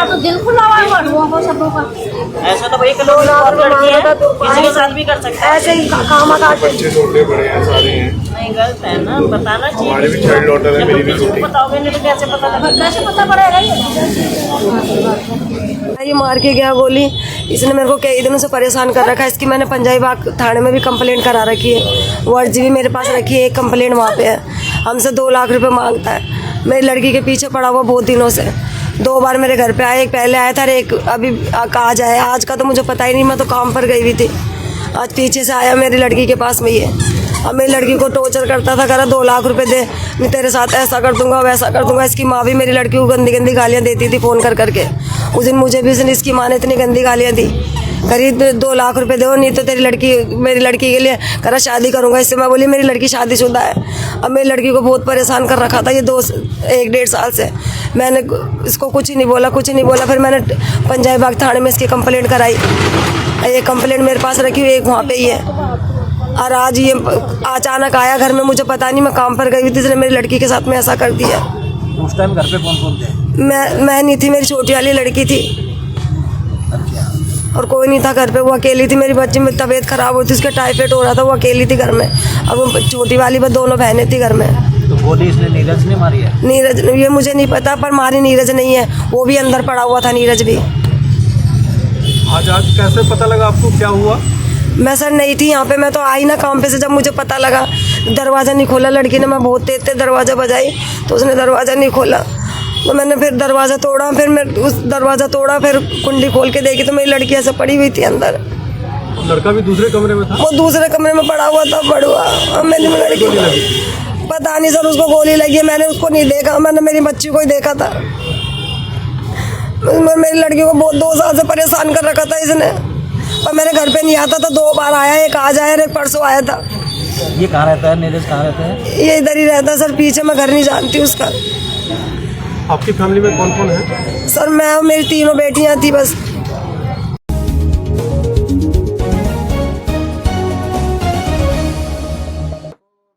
तो दिल खुला हुआ है लोगों को सबों का। ऐसा तो भाई किसी के साथ भी कर सकते हैं। ऐसे ही काम बच्चे छोटे बड़े हैं सारे हैं। नहीं गलत है ना, बताना चाहिए। हमारे भी चाइल्ड डॉटर है, मेरी भी छोटी। बताओगे नहीं तो कैसे पता लगा? कैसे पता पड़ेगा ये मार के गया गोली। इसने मेरे को कई दिनों से परेशान कर रखा है। इसकी मैंने पंजाबी बाग थाने में भी कंप्लेंट करा रखी है। वो अर्जी भी मेरे पास रखी है, एक कंप्लेंट वहाँ पे है। हमसे 2 लाख रुपए मांगता है। मेरी लड़की के पीछे पड़ा हुआ बहुत दिनों से। 2 बार मेरे घर पे आया, एक पहले आया था, एक अभी आज आया। आज का तो मुझे पता ही नहीं, मैं तो काम पर गई हुई थी। आज पीछे से आया मेरी लड़की के पास में ही है। अब मेरी लड़की को टॉर्चर करता था, करा 2 लाख रुपए दे, मैं तेरे साथ ऐसा कर दूंगा वैसा कर दूंगा। इसकी माँ भी मेरी लड़की को गंदी गंदी गालियाँ देती थी फ़ोन कर करके। उस दिन मुझे भी इसकी माँ ने इतनी गंदी गालियाँ दी, करीब 2 लाख रुपए दो, नहीं तो मेरी लड़की के लिए करा शादी करूँगा इससे। मैं बोली मेरी लड़की शादीशुदा है। अब मेरी लड़की को बहुत परेशान कर रखा था ये 1-1.5 साल से। मैंने इसको कुछ ही नहीं बोला। फिर मैंने पंजाबी बाग थाने में इसकी कंप्लेंट कराई। ये कंप्लेंट मेरे पास रखी हुई, एक वहाँ पे ही है। और आज ये अचानक आया घर में, मुझे पता नहीं, मैं काम पर गई थी, इसने मेरी लड़की के साथ में ऐसा कर दिया। उस टाइम घर पे कौन थे? मैं नहीं थी, मेरी छोटी वाली लड़की थी और कोई नहीं था घर पे। वो अकेली थी। मेरी बच्ची में तबीयत खराब हुई थी, उसके टाइफाइड हो रहा था, वो अकेली थी घर में। अब वो छोटी वाली बस 2 बहनें थी घर में। तो गोली इसने नीरज ने मारी है? नीरज, ये मुझे नहीं पता, पर मारी नीरज नहीं है, वो भी अंदर पड़ा हुआ था नीरज भी। आज कैसे पता लगा आपको, क्या हुआ? मैं सर नहीं थी यहाँ पे, मैं तो आई ना काम पे से। जब मुझे पता लगा, दरवाज़ा नहीं खोला लड़की ने। मैं बहुत तेज दरवाज़ा बजाई तो उसने दरवाज़ा नहीं खोला। तो मैंने फिर दरवाज़ा तोड़ा, फिर कुंडी खोल के देखी तो मेरी लड़की ऐसे पड़ी हुई थी अंदर। लड़का भी दूसरे कमरे में था? वो दूसरे कमरे में पड़ा हुआ था, बड़ुआ। मैंने लड़की पता नहीं सर, उसको गोली लगी है। मैंने उसको नहीं देखा, मैंने मेरी बच्ची को ही देखा था। मेरी लड़की को बहुत 2 साल से परेशान कर रखा था इसने। और मेरे घर पे नहीं आता था, 2 बार आया, एक आज आया, एक परसों आया था। ये कहाँ रहता है? नीरज कहाँ रहता है? ये इधर ही रहता है सर, पीछे। मैं घर नहीं जानती उसका। आपकी फैमिली में कौन कौन है? सर मैं और मेरी 3 बेटियां थी बस।